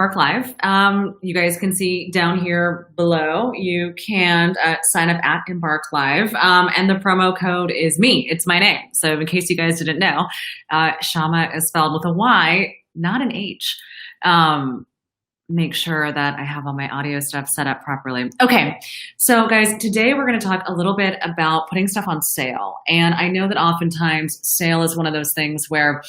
Embark Live. You guys can see down here below, you can sign up at Embark Live, and the promo code is me. It's my name. So in case you guys didn't know, Shama is spelled with a Y, not an H. Make sure that I have all my audio stuff set up properly. Okay, so guys, today we're going to talk a little bit about putting stuff on sale. And I know that oftentimes sale is one of those things where,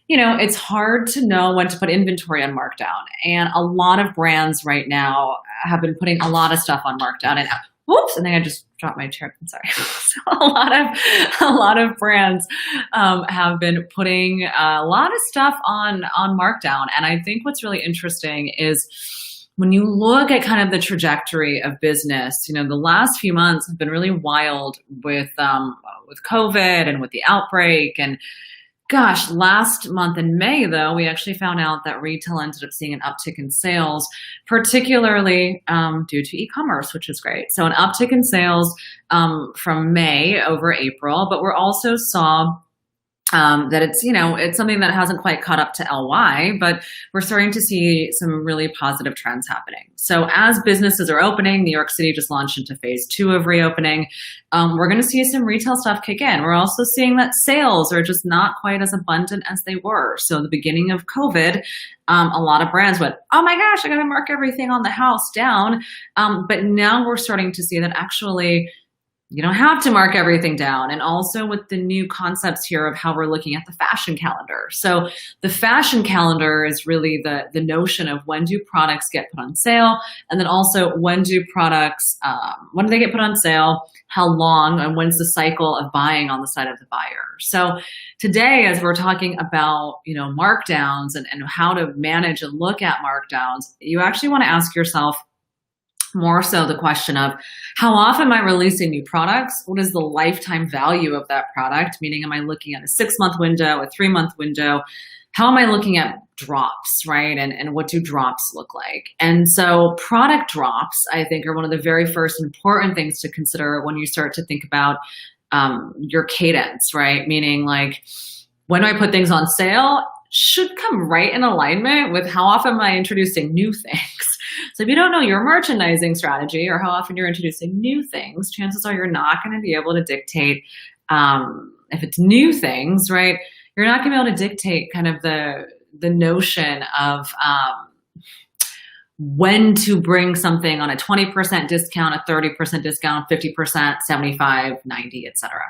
you know, it's hard to know when to put inventory on Markdown. And a lot of brands right now have been putting a lot of stuff on Markdown. And whoops, I think I just dropped my chair. I'm sorry. So a lot of brands have been putting a lot of stuff on Markdown. And I think what's really interesting is when you look at kind of the trajectory of business, you know, the last few months have been really wild with COVID and with the outbreak. And gosh, last month in May, though, we actually found out that retail ended up seeing an uptick in sales, particularly due to e-commerce, which is great. So an uptick in sales from May over April, but we're also saw that it's, you know, it's something that hasn't quite caught up to LY, but we're starting to see some really positive trends happening. So as businesses are opening, New York City just launched into phase 2 of reopening. We're going to see some retail stuff kick in. We're also seeing that sales are just not quite as abundant as they were. So the beginning of COVID, a lot of brands went, oh my gosh, I got to mark everything on the house down. But now we're starting to see that actually you don't have to mark everything down. And also with the new concepts here of how we're looking at the fashion calendar. So the fashion calendar is really the notion of when do products get put on sale, and then also when do products, when do they get put on sale, how long, and when's the cycle of buying on the side of the buyer. So today, as we're talking about, you know, markdowns and how to manage and look at markdowns, you actually want to ask yourself, more so the question of how often am I releasing new products? What is the lifetime value of that product? Meaning, am I looking at a 6-month window, a 3-month window? How am I looking at drops, right? And what do drops look like? And so product drops, I think, are one of the very first important things to consider when you start to think about your cadence, right? Meaning, like, when do I put things on sale? Should come right in alignment with how often am I introducing new things. So if you don't know your merchandising strategy or how often you're introducing new things, chances are you're not going to be able to dictate, if it's new things, right? You're not going to be able to dictate kind of the notion of when to bring something on a 20% discount, a 30% discount, 50%, 75, 90, etc.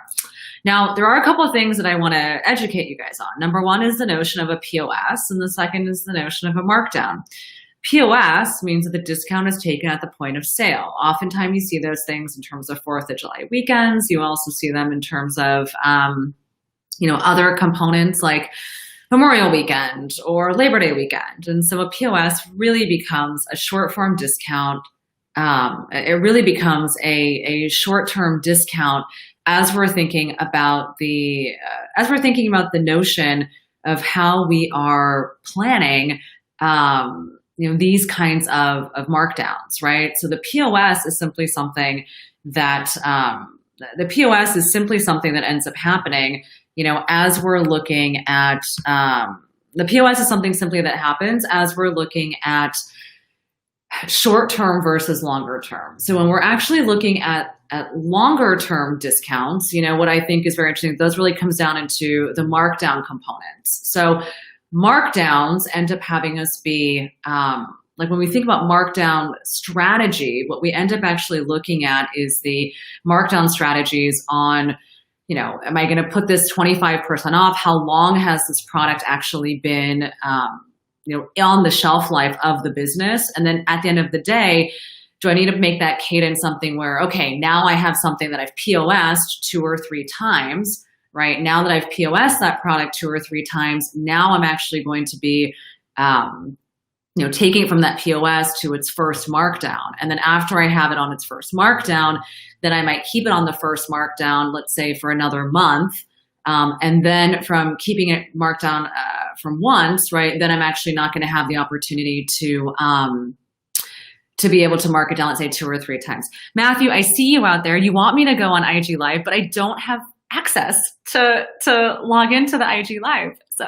Now, there are a couple of things that I want to educate you guys on. Number one is the notion of a POS, and the second is the notion of a markdown. POS means that the discount is taken at the point of sale. Oftentimes you see those things in terms of 4th of July weekends. You also see them in terms of, you know, other components like Memorial Weekend or Labor Day weekend. And so a POS really becomes a short form discount. It really becomes a short-term discount as we're thinking about the notion of how we are planning, you know, these kinds of markdowns, right? So the POS is simply something that ends up happening, you know, as we're looking at, the POS is something simply that happens as we're looking at short-term versus longer term. So when we're actually looking at longer term discounts, you know, what I think is very interesting, those really comes down into the markdown components. So markdowns end up having us be, like when we think about markdown strategy, what we end up actually looking at is the markdown strategies on, you know, am I going to put this 25% off? How long has this product actually been, you know, on the shelf life of the business? And then at the end of the day, do I need to make that cadence something where, okay, now I have something that I've POS'd 2 or 3 times, right? Now that I've POS'd that product 2 or 3 times, now I'm actually going to be, you know, taking it from that POS to its first markdown. And then after I have it on its first markdown, then I might keep it on the first markdown, let's say for another month. And then from keeping it marked down from once, right, then I'm actually not going to have the opportunity to be able to mark it down, let's say 2 or 3 times. Matthew, I see you out there. You want me to go on IG Live, but I don't have access to log into the IG Live. So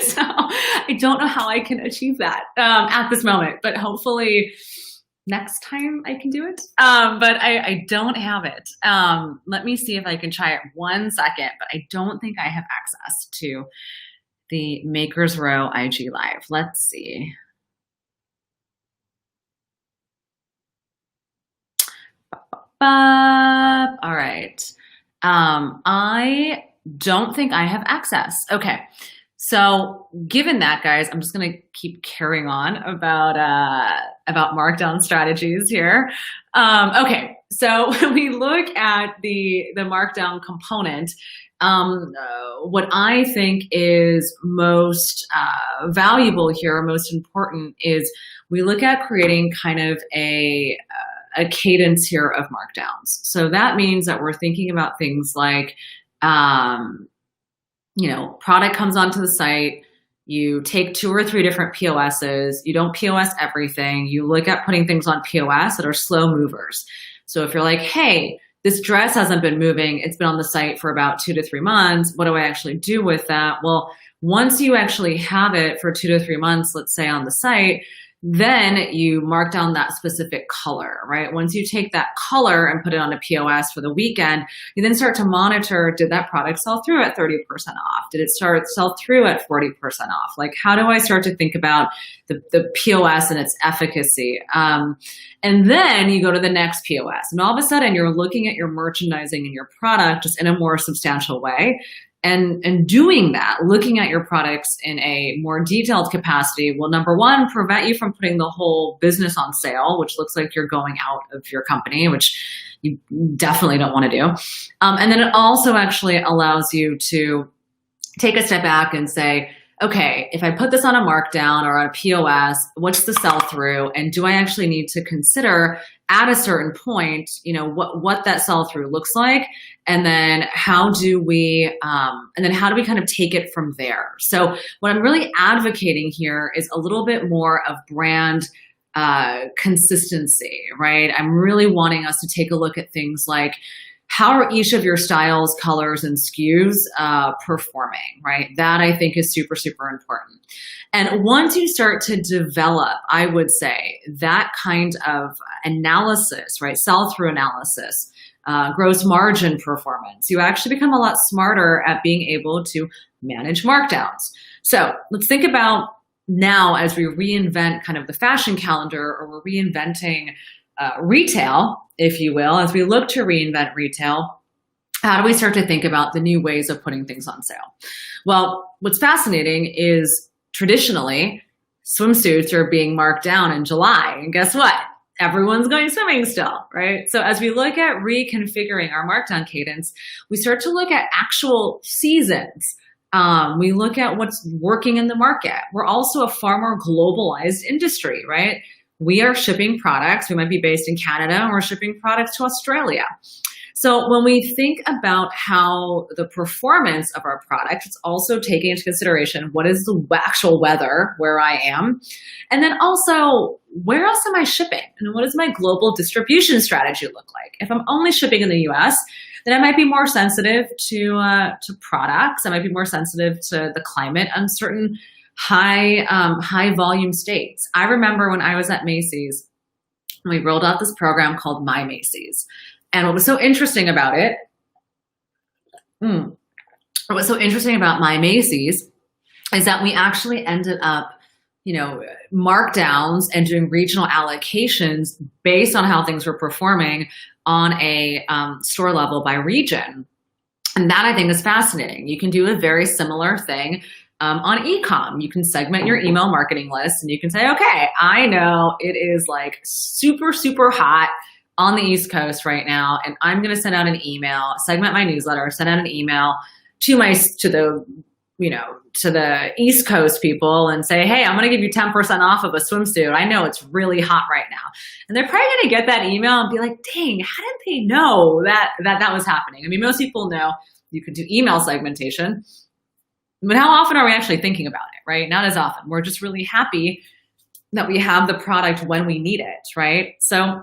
So I don't know how I can achieve that at this moment, but hopefully next time I can do it. But I don't have it. Let me see if I can try it 1 second, but I don't think I have access to the Makers Row IG Live. Let's see. All right. I don't think I have access. Okay. So given that, guys, I'm just going to keep carrying on about Markdown strategies here. Okay. So when we look at the Markdown component, what I think is most valuable here, most important, is we look at creating kind of a cadence here of markdowns. So that means that we're thinking about things like, product comes onto the site, you take 2 or 3 different POSs, you don't POS everything, you look at putting things on POS that are slow movers. So if you're like, hey, this dress hasn't been moving, it's been on the site for about 2 to 3 months, what do I actually do with that? Well, once you actually have it for 2 to 3 months, let's say on the site, then you mark down that specific color, right? Once you take that color and put it on a POS for the weekend, you then start to monitor, did that product sell through at 30% off? Did it sell through at 40% off? Like, how do I start to think about the POS and its efficacy? And then you go to the next POS, and all of a sudden you're looking at your merchandising and your product just in a more substantial way. And doing that, looking at your products in a more detailed capacity will, number one, prevent you from putting the whole business on sale, which looks like you're going out of your company, which you definitely don't want to do. And then it also actually allows you to take a step back and say, okay, if I put this on a markdown or on a POS, what's the sell-through? And do I actually need to consider at a certain point, what that sell-through looks like? And then how do we kind of take it from there? So what I'm really advocating here is a little bit more of brand consistency, right? I'm really wanting us to take a look at things like, how are each of your styles, colors, and SKUs performing, right? That I think is super, super important. And once you start to develop, I would say, that kind of analysis, right? Sell-through analysis, gross margin performance, you actually become a lot smarter at being able to manage markdowns. So let's think about now as we reinvent kind of the fashion calendar, or we're reinventing retail, if you will, as we look to reinvent retail, how do we start to think about the new ways of putting things on sale? Well, what's fascinating is traditionally swimsuits are being marked down in July. And guess what? Everyone's going swimming still, right? So as we look at reconfiguring our markdown cadence, we start to look at actual seasons. We look at what's working in the market. We're also a far more globalized industry, right? We are shipping products. We might be based in Canada, and we're shipping products to Australia. So when we think about how the performance of our product, it's also taking into consideration what is the actual weather where I am, and then also where else am I shipping, and what does my global distribution strategy look like? If I'm only shipping in the US, then I might be more sensitive to products. I might be more sensitive to the climate and certain high volume states. I remember when I was at Macy's, we rolled out this program called My Macy's. And what was so interesting about it, what was so interesting about My Macy's is that we actually ended up, markdowns and doing regional allocations based on how things were performing on a store level by region. And that I think is fascinating. You can do a very similar thing on e-com. You can segment your email marketing list, and you can say, okay, I know it is like super, super hot on the East Coast right now, and I'm going to send out an email, segment my newsletter, send out an email to the East Coast people and say, hey, I'm going to give you 10% off of a swimsuit. I know it's really hot right now. And they're probably going to get that email and be like, dang, how did they know that was happening? I mean, most people know you can do email segmentation, but how often are we actually thinking about it, right? Not as often. We're just really happy that we have the product when we need it, right? So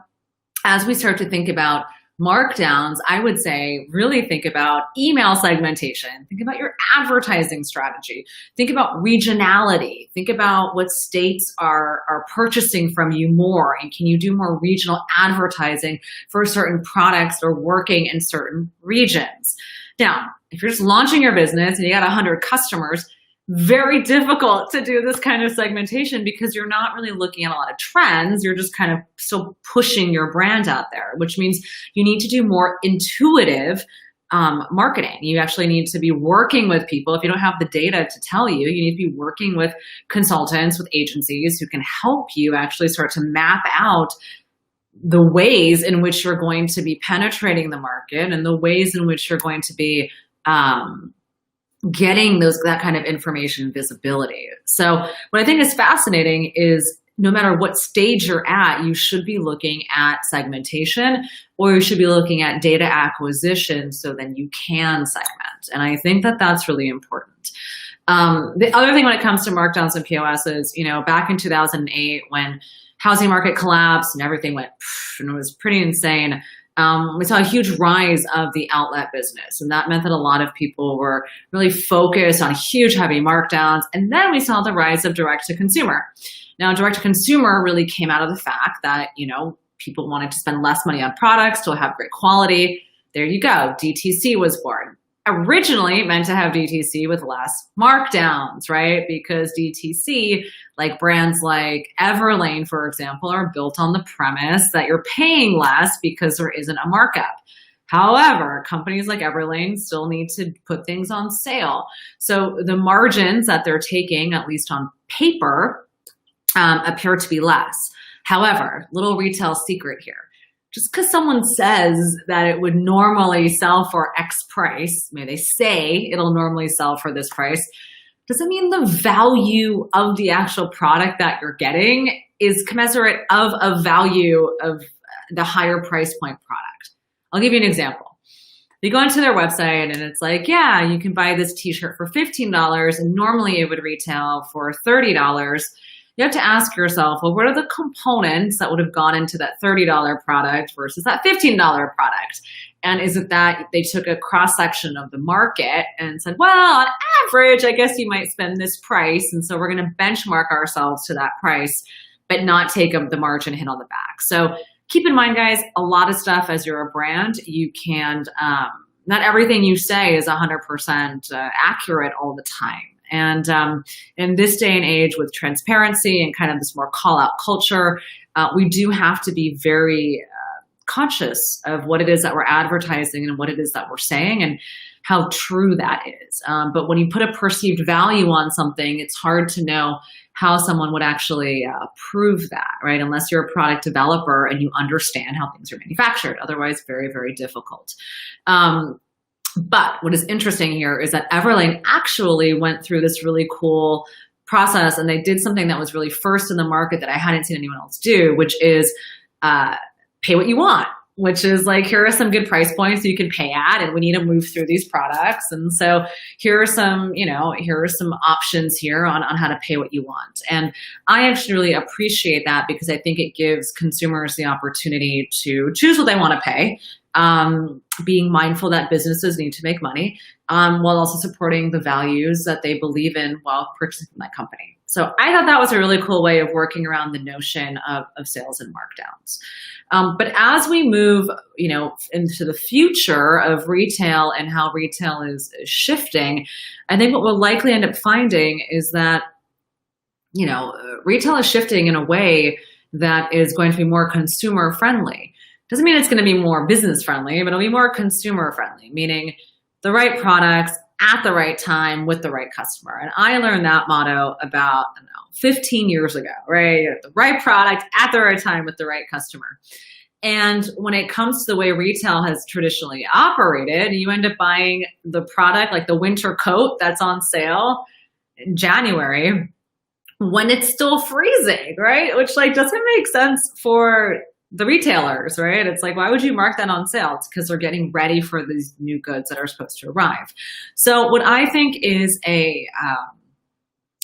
as we start to think about Markdowns, I would say, really think about email segmentation. Think about your advertising strategy. Think about regionality. Think about what states are purchasing from you more, and can you do more regional advertising for certain products or working in certain regions. Now, if you're just launching your business and you got 100 customers, very difficult to do this kind of segmentation because you're not really looking at a lot of trends. You're just kind of still pushing your brand out there, which means you need to do more intuitive marketing. You actually need to be working with people. If you don't have the data to tell you, you need to be working with consultants, with agencies who can help you actually start to map out the ways in which you're going to be penetrating the market and the ways in which you're going to be getting that kind of information visibility. So what I think is fascinating is no matter what stage you're at, you should be looking at segmentation, or you should be looking at data acquisition so then you can segment. And I think that that's really important. The other thing when it comes to markdowns and POS is, back in 2008 when housing market collapsed and everything went and it was pretty insane, we saw a huge rise of the outlet business. And that meant that a lot of people were really focused on huge, heavy markdowns. And then we saw the rise of direct to consumer. Now, direct to consumer really came out of the fact that, people wanted to spend less money on products, still have great quality. There you go. DTC was born. Originally meant to have DTC with less markdowns, right? Because DTC, like brands like Everlane, for example, are built on the premise that you're paying less because there isn't a markup. However, companies like Everlane still need to put things on sale. So the margins that they're taking, at least on paper, appear to be less. However, little retail secret here. Just because someone says that it would normally sell for X price, they say it'll normally sell for this price, doesn't mean the value of the actual product that you're getting is commensurate of a value of the higher price point product. I'll give you an example. You go onto their website and it's like, yeah, you can buy this t-shirt for $15 and normally it would retail for $30. You have to ask yourself, well, what are the components that would have gone into that $30 product versus that $15 product? And is it that they took a cross-section of the market and said, well, on average, I guess you might spend this price. And so we're going to benchmark ourselves to that price, but not take the margin hit on the back. So keep in mind, guys, a lot of stuff as you're a brand, you can, not everything you say is 100% accurate all the time. And in this day and age with transparency and kind of this more call out culture, we do have to be very conscious of what it is that we're advertising and what it is that we're saying and how true that is. But when you put a perceived value on something, it's hard to know how someone would actually prove that, right? Unless you're a product developer and you understand how things are manufactured. Otherwise, very, very difficult. But what is interesting here is that Everlane actually went through this really cool process, and they did something that was really first in the market that I hadn't seen anyone else do, which is pay what you want, which is like, here are some good price points you can pay at, and we need to move through these products. And so here are some, here are some options here on how to pay what you want. And I actually really appreciate that because I think it gives consumers the opportunity to choose what they want to pay. Being mindful that businesses need to make money, while also supporting the values that they believe in while purchasing from that company. So I thought that was a really cool way of working around the notion of sales and markdowns. But as we move, into the future of retail and how retail is shifting, I think what we'll likely end up finding is that, retail is shifting in a way that is going to be more consumer friendly. Doesn't mean it's going to be more business friendly, but it'll be more consumer friendly, meaning the right products at the right time with the right customer. And I learned that motto about, 15 years ago, right? The right product at the right time with the right customer. And when it comes to the way retail has traditionally operated, you end up buying the product, like the winter coat that's on sale in January when it's still freezing, right? Which doesn't make sense for the retailers, right? It's like, why would you mark that on sale? It's because they're getting ready for these new goods that are supposed to arrive. So what I think is a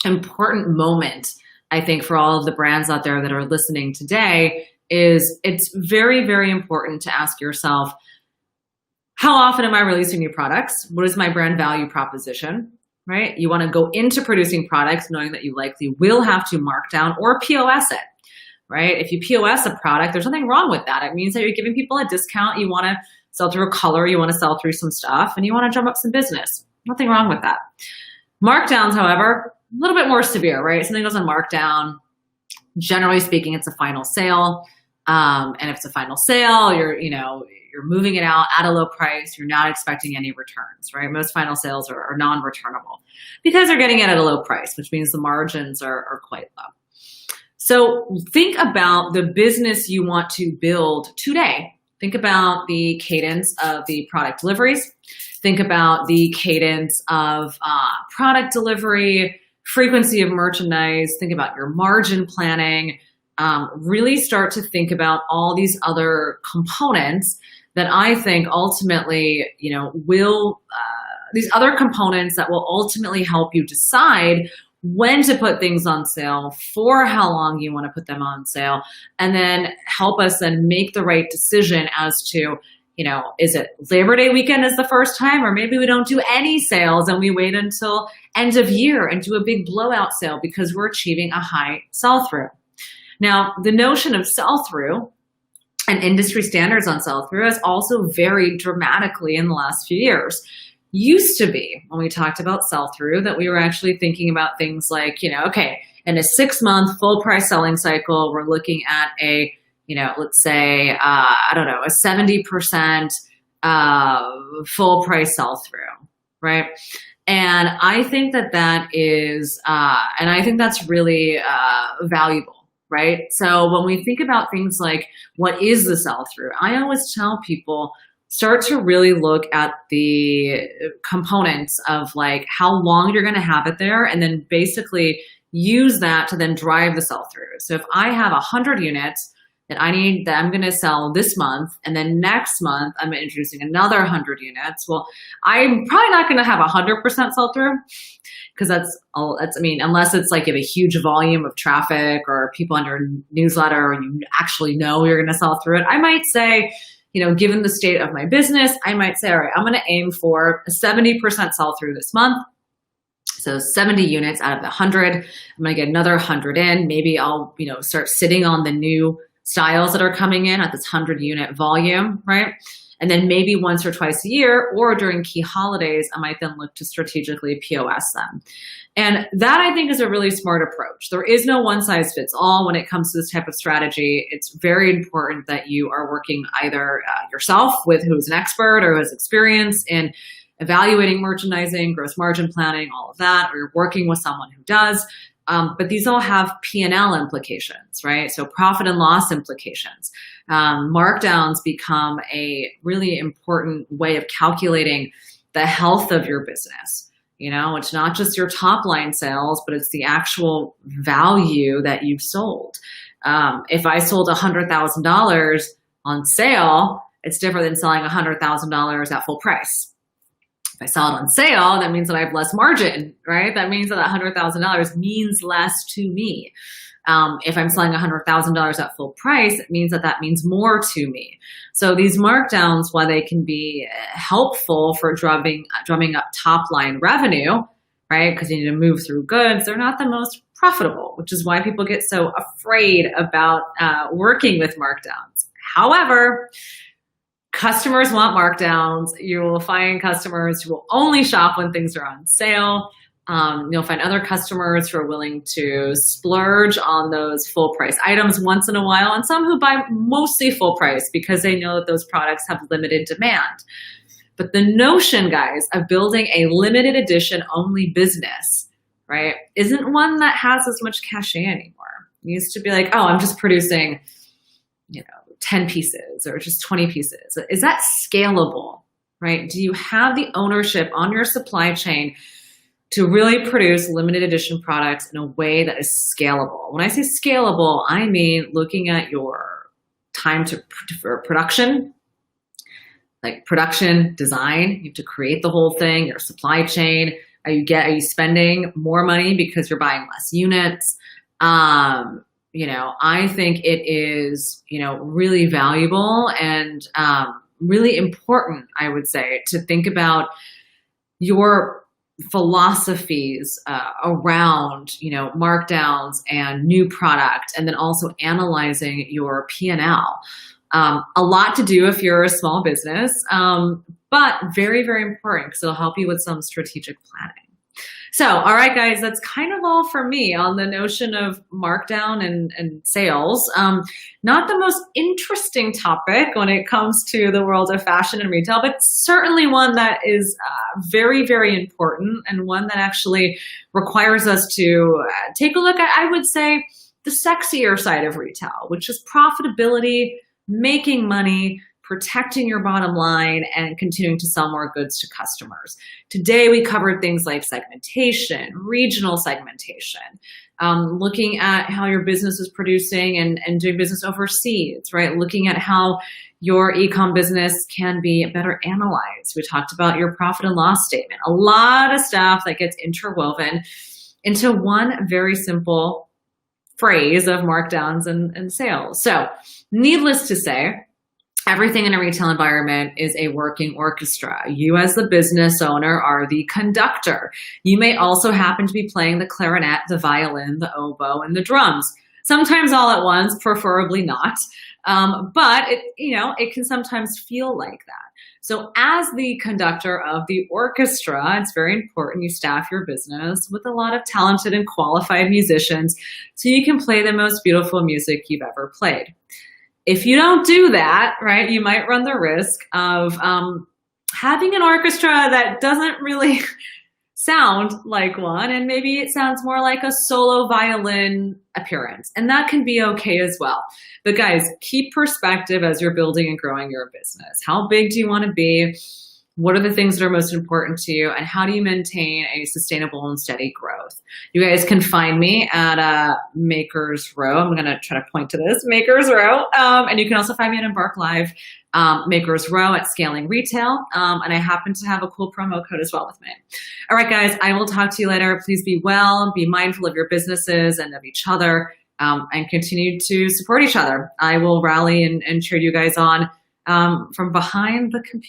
important moment, I think, for all of the brands out there that are listening today is it's very, very important to ask yourself, how often am I releasing new products? What is my brand value proposition, right? You want to go into producing products knowing that you likely will have to mark down or POS it, right? If you POS a product, there's nothing wrong with that. It means that you're giving people a discount. You want to sell through a color, you want to sell through some stuff, and you want to drum up some business. Nothing wrong with that. Markdowns, however, a little bit more severe, right? Something goes on markdown. Generally speaking, it's a final sale. And if it's a final sale, you're moving it out at a low price. You're not expecting any returns, right? Most final sales are non-returnable because they're getting it at a low price, which means the margins are quite low. So think about the business you want to build today. Think about the cadence of the product deliveries. Think about the cadence of product delivery, frequency of merchandise. Think about your margin planning. Really start to think about all these other components that I think ultimately, these other components that will ultimately help you decide when to put things on sale, for how long you want to put them on sale, and then help us then make the right decision as to, is it Labor Day weekend is the first time, or maybe we don't do any sales and we wait until end of year and do a big blowout sale because we're achieving a high sell-through. Now, the notion of sell-through and industry standards on sell-through has also varied dramatically in the last few years. Used to be, when we talked about sell-through, that we were actually thinking about things like, okay, in a 6-month full price selling cycle, we're looking at a, let's say, a 70% full price sell-through, right? And I think that is, and I think that's really valuable, right? So when we think about things like, what is the sell-through? I always tell people, start to really look at the components of like how long you're going to have it there, and then basically use that to then drive the sell-through. So if I have 100 units that I'm going to sell this month, and then next month I'm introducing another 100 units, well, I'm probably not going to have 100% sell-through, because unless it's like you have a huge volume of traffic or people on your newsletter and you actually know you're going to sell through it. I might say, given the state of my business, I might say, all right, I'm going to aim for a 70% sell through this month. So 70 units out of the 100. I'm going to get another 100 in. Maybe I'll, start sitting on the new styles that are coming in at this 100 unit volume, right? And then maybe once or twice a year or during key holidays, I might then look to strategically POS them. And that, I think, is a really smart approach. There is no one size fits all when it comes to this type of strategy. It's very important that you are working either yourself with who's an expert or who has experience in evaluating merchandising, gross margin planning, all of that, or you're working with someone who does. But these all have P&L implications, right? So profit and loss implications. Markdowns become a really important way of calculating the health of your business. It's not just your top line sales, but it's the actual value that you've sold. If I sold $100,000 on sale, it's different than selling $100,000 at full price. If I sell it on sale, that means that I have less margin, right? That means that $100,000 means less to me. If I'm selling $100,000 at full price, it means that means more to me. So these markdowns, while they can be helpful for drumming up top line revenue, right? Because you need to move through goods, they're not the most profitable, which is why people get so afraid about working with markdowns. However, customers want markdowns. You will find customers who will only shop when things are on sale. You'll find other customers who are willing to splurge on those full price items once in a while, and some who buy mostly full price because they know that those products have limited demand. But the notion, guys, of building a limited edition only business, right, isn't one that has as much cachet anymore. It used to be like, oh, I'm just producing, 10 pieces or just 20 pieces. Is that scalable, right? Do you have the ownership on your supply chain to really produce limited edition products in a way that is scalable? When I say scalable, I mean looking at your time for production, like production, design. You have to create the whole thing, your supply chain. Are you spending more money because you're buying less units? I think it is, really valuable and really important, I would say, to think about your philosophies around, markdowns and new product, and then also analyzing your P&L. A lot to do if you're a small business, but very, very important because it'll help you with some strategic planning. So, all right, guys, that's kind of all for me on the notion of markdown and sales. Not the most interesting topic when it comes to the world of fashion and retail, but certainly one that is very, very important, and one that actually requires us to take a look at, I would say, the sexier side of retail, which is profitability, making money, protecting your bottom line, and continuing to sell more goods to customers. Today, we covered things like segmentation, regional segmentation, looking at how your business is producing and doing business overseas, right? Looking at how your e-com business can be better analyzed. We talked about your profit and loss statement. A lot of stuff that gets interwoven into one very simple phrase of markdowns and sales. So, needless to say, everything in a retail environment is a working orchestra. You as the business owner are the conductor. You may also happen to be playing the clarinet, the violin, the oboe, and the drums. Sometimes all at once, preferably not. But it can sometimes feel like that. So as the conductor of the orchestra, it's very important you staff your business with a lot of talented and qualified musicians so you can play the most beautiful music you've ever played. If you don't do that, right, you might run the risk of having an orchestra that doesn't really sound like one, and maybe it sounds more like a solo violin appearance, and that can be okay as well. But guys, keep perspective as you're building and growing your business. How big do you want to be? What are the things that are most important to you, and how do you maintain a sustainable and steady growth? You guys can find me at Makers Row. I'm going to try to point to this, Makers Row. And you can also find me at Embark Live, Makers Row at Scaling Retail. And I happen to have a cool promo code as well with me. All right, guys, I will talk to you later. Please be well, be mindful of your businesses and of each other, and continue to support each other. I will rally and cheer you guys on from behind the computer.